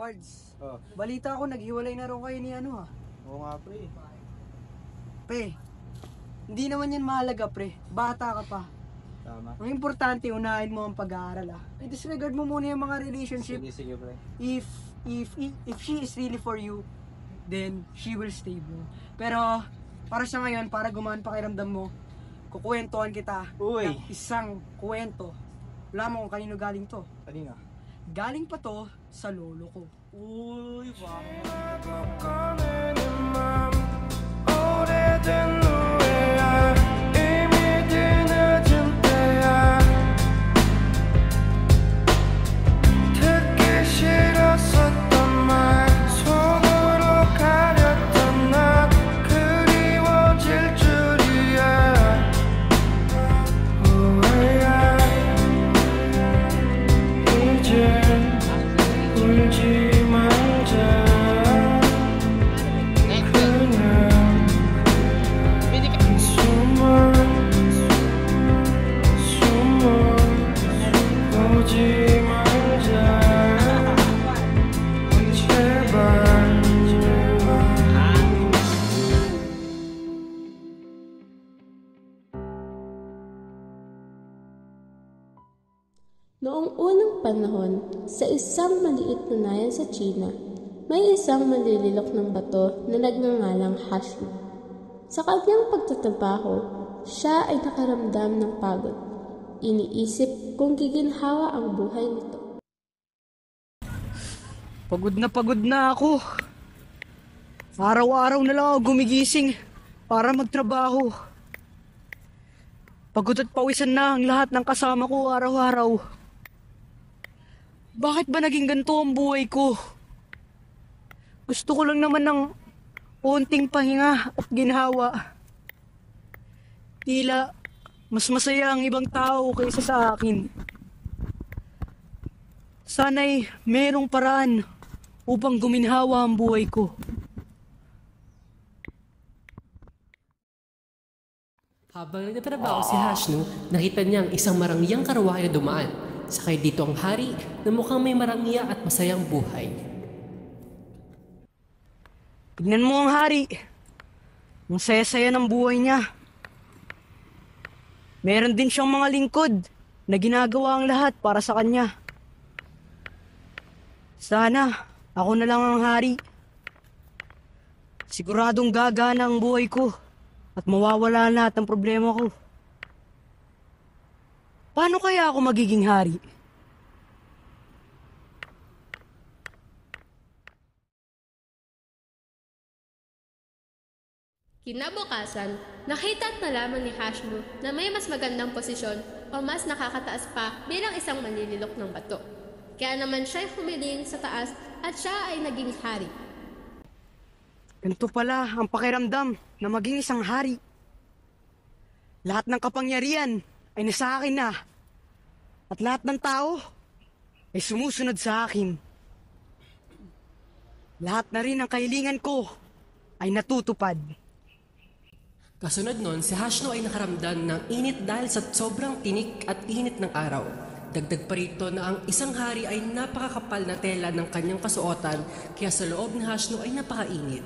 Pards, Oh. balita ko naghiwalay na raw kayo ni ano ha. Oo nga, pre. Pre, hindi naman yan mahalaga pre. Bata ka pa. Tama. Ang importante, unahin mo ang pag-aaral ha. I-disregard mo muna yung mga relationship. Sige, pre. If she is really for you, then she will stay bro. Pero, para sa ngayon, para gumaan pakiramdam mo, kukwentuhan kita Uy! ng isang kwento. Wala mo kung kanino galing to. Kanina? Galing pa to sa lolo ko. Uy, bakit? Noong unang panahon, sa isang maliit na nayan sa China, may isang manlililok ng bato na nagngangalang Hashmo. Sa kanyang pagtatrabaho, siya ay nakaramdam ng pagod. Iniisip kung giginhawa ang buhay nito. Pagod na ako. Araw-araw na lang ako gumigising para magtrabaho. Pagod at pawisan na ang lahat ng kasama ko araw-araw. Bakit ba naging ganito ang buhay ko? Gusto ko lang naman ng konting pahinga at ginhawa. Tila mas masaya ang ibang tao kaysa sa akin. Sana'y merong paraan upang guminhawa ang buhay ko. Habang nagtatrabaho si Hashno, nakita niya ang isang marangyang karawahe na dumaan. Sakay dito ang hari na mukhang may marangya at masayang buhay. Tignan mo ang hari. Ang saya-saya ng buhay niya. Meron din siyang mga lingkod na ginagawa ang lahat para sa kanya. Sana ako na lang ang hari. Siguradong gagana ang buhay ko at mawawala lahat ng problema ko. Paano kaya ako magiging hari? Kinabukasan, nakita at nalaman ni Hashmo na may mas magandang posisyon o mas nakakataas pa bilang isang manlililok ng bato. Kaya naman siya'y humiling sa taas at siya ay naging hari. Ganito pala ang pakiramdam na maging isang hari. Lahat ng kapangyarihan ay nasa akin na. At lahat ng tao ay sumusunod sa akin. Lahat na rin ng kahilingan ko ay natutupad. Kasunod nun, si Hashno ay nakaramdam ng init dahil sa sobrang tinik at init ng araw. Dagdag pa rito na ang isang hari ay napakakapal na tela ng kanyang kasuotan, kaya sa loob ni Hashno ay napakainit.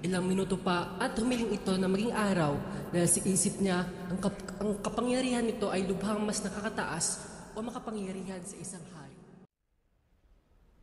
Ilang minuto pa at humiling ito na maging araw dahil sa isip niya ang kapangyarihan nito ay lubhang mas nakakataas o makapangyarihan sa isang hari.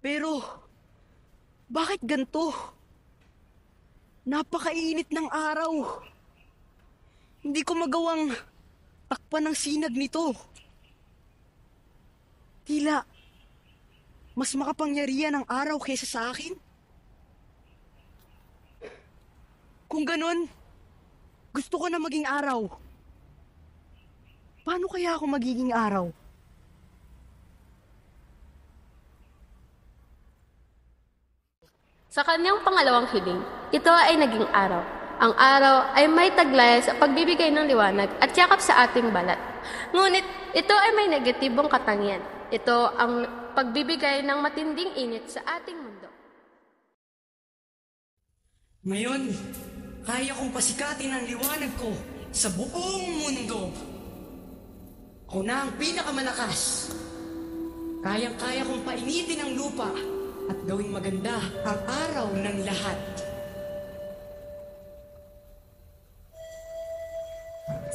Pero, bakit ganito? Napakainit ng araw. Hindi ko magawang takpan ng sinag nito. Tila, mas makapangyarihan ang araw kaysa sa akin. Kung ganun, gusto ko na maging araw. Paano kaya ako magiging araw? Sa kanyang pangalawang hiling, ito ay naging araw. Ang araw ay may taglay sa pagbibigay ng liwanag at yakap sa ating balat. Ngunit ito ay may negatibong katangian. Ito ang pagbibigay ng matinding init sa ating mundo. Ngayon, kaya kong pasikatin ang liwanag ko sa buong mundo. Ako na ang pinakamalakas. Kayang-kaya kong painitin ang lupa at gawing maganda ang araw ng lahat.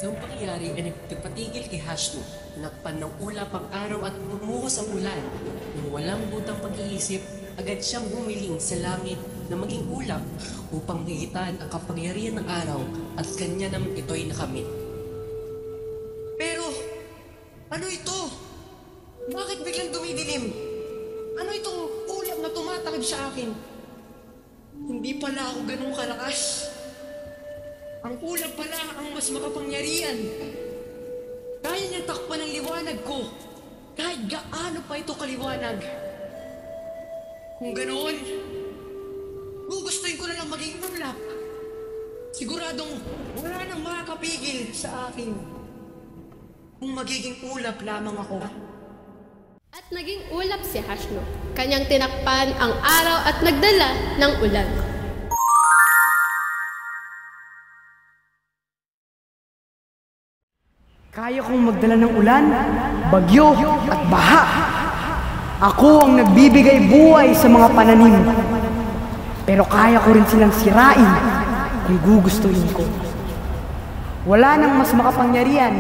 Sa pangyayari ay nagpatigil kay Hashnu. Nakpan ng ulap ang araw at bumuhos ang ulan. Nang walang butang pag-iisip, agad siyang bumiling sa langit na maging ulap upang higitan ang kapangyarihan ng araw at kanya naman ito'y nakamit. Pero, ano ito? Bakit biglang dumidilim? Ano itong ulap na tumatakib sa akin? Hindi pala ako ganun kalakas. Ang ulap pala ang mas makapangyarihan. Kaya niyang takpan ng liwanag ko. Kahit gaano pa ito kaliwanag. Kung ganoon, gugustuhin ko na lang maging ulap. Siguradong wala nang makakapigil sa akin. Kung magiging ulap lamang ako. At naging ulap si Hashnu. Kanyang tinakpan ang araw at nagdala ng ulan. Kaya kong magdala ng ulan, bagyo at baha. Ako ang nagbibigay buhay sa mga pananim. Pero kaya ko rin silang sirain kung gugustuhin ko. Wala nang mas makapangyarihan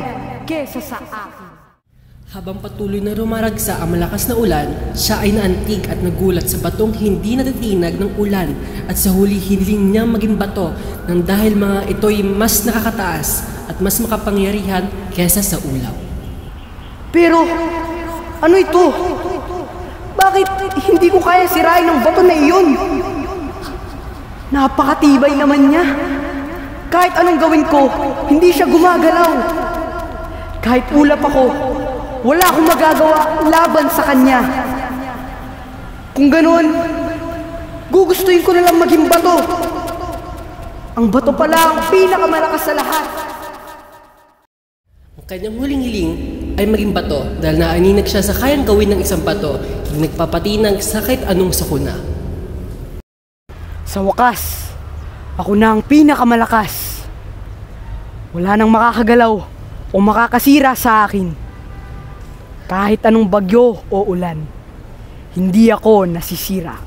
kesa sa akin. Habang patuloy na rumaragsa ang malakas na ulan, siya ay naantig at nagulat sa batong hindi natitinag ng ulan at sa huli hiniling niyang maging bato nang dahil mga ito'y mas nakakataas at mas makapangyarihan kesa sa ulap. Pero, ano ito? Bakit hindi ko kaya sirain ang bato na iyon? Napakatibay naman niya. Kahit anong gawin ko, hindi siya gumagalaw. Kahit ulap ako, wala akong magagawa laban sa kanya. Kung ganoon, gugustuhin ko na lang maging bato. Ang bato pala ang pinakamalakas sa lahat. Ang kanyang huling hiling ay maging bato dahil naaninag siya sa kayang gawin ng isang bato, hindi nagpapatinag sa kahit anong sakuna. Sa wakas, ako na ang pinakamalakas. Wala nang makakagalaw o makakasira sa akin. Kahit anong bagyo o ulan, hindi ako nasisira.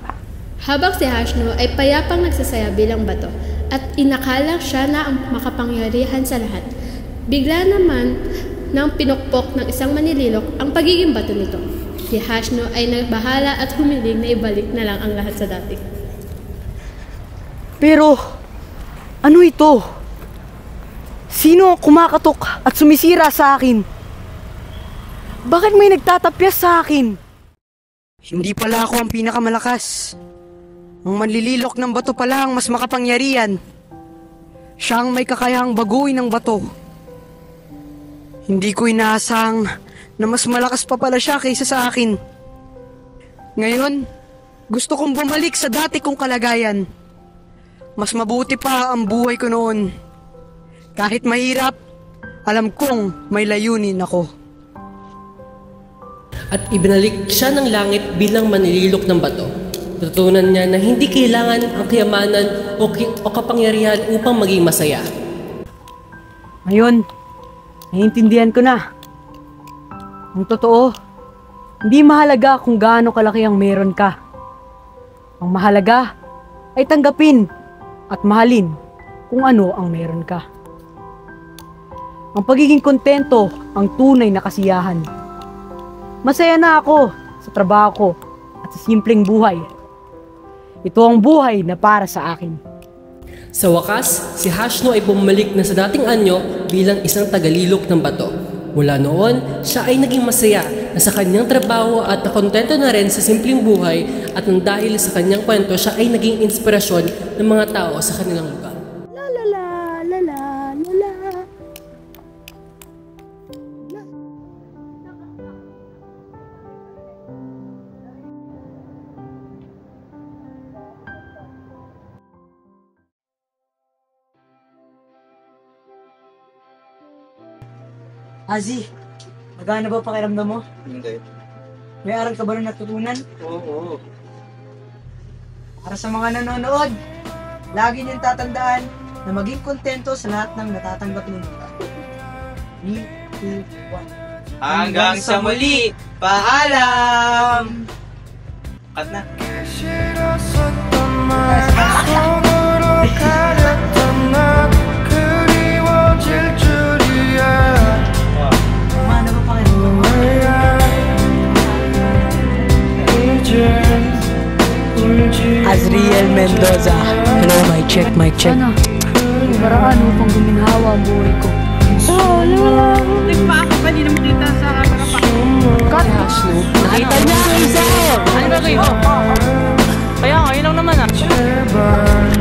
Habang si Hashnu ay payapang nagsasaya bilang bato at inakalang siya na ang makapangyarihan sa lahat, bigla naman nang pinukpok ng isang manililok ang pagiging bato nito. Si Hashnu ay nagbahala at humiling na ibalik na lang ang lahat sa dati. Pero, ano ito? Sino ang kumakatok at sumisira sa akin? Bakit may nagtatapyas sa akin? Hindi pala ako ang pinakamalakas. Ang manlililok ng bato pala ang mas makapangyarihan. Siya ang may kakayahang baguhin ng bato. Hindi ko inaasang na mas malakas pa pala siya kaysa sa akin. Ngayon, gusto kong bumalik sa dati kong kalagayan. Mas mabuti pa ang buhay ko noon. Kahit mahirap, alam kong may layunin ako. At ibinalik siya ng langit bilang manililok ng bato. Natutunan niya na hindi kailangan ang kayamanan o kapangyarihan upang maging masaya. Ngayon, naiintindihan ko na. Ang totoo, hindi mahalaga kung gaano kalaki ang meron ka. Ang mahalaga ay tanggapin at mahalin kung ano ang meron ka. Ang pagiging kontento ang tunay na kasiyahan. Masaya na ako sa trabaho ko at sa simpleng buhay. Ito ang buhay na para sa akin. Sa wakas, si Hashnu ay bumalik na sa dating anyo bilang isang tagalilok ng bato. Mula noon, siya ay naging masaya na sa kanyang trabaho at nakontento na rin sa simpleng buhay at nang dahil sa kanyang kwento, siya ay naging inspirasyon ng mga tao sa kanilang lugar. La la la la la la la. Azi, magana ba pakiramdam mo? Hindi. May aral ka ba na natutunan? Oo. Para sa mga nanonood, lagi niyong tatandaan na maging kontento sa lahat ng natatanggap ninyo. 3, 2, 1. Hanggang sa muli, paalam! Cut na. 싫었었던 말 속으로 가렸던 나 그리워질 줄이야 이제 울지 Azriel Mendoza. Hello, mic check, mic check. Sana, paraan upang guminhawa ang buhay ko. Si Hashno, nakita niya ang isa! Ano ba kayo? Kaya nga, yun lang naman ah. 제발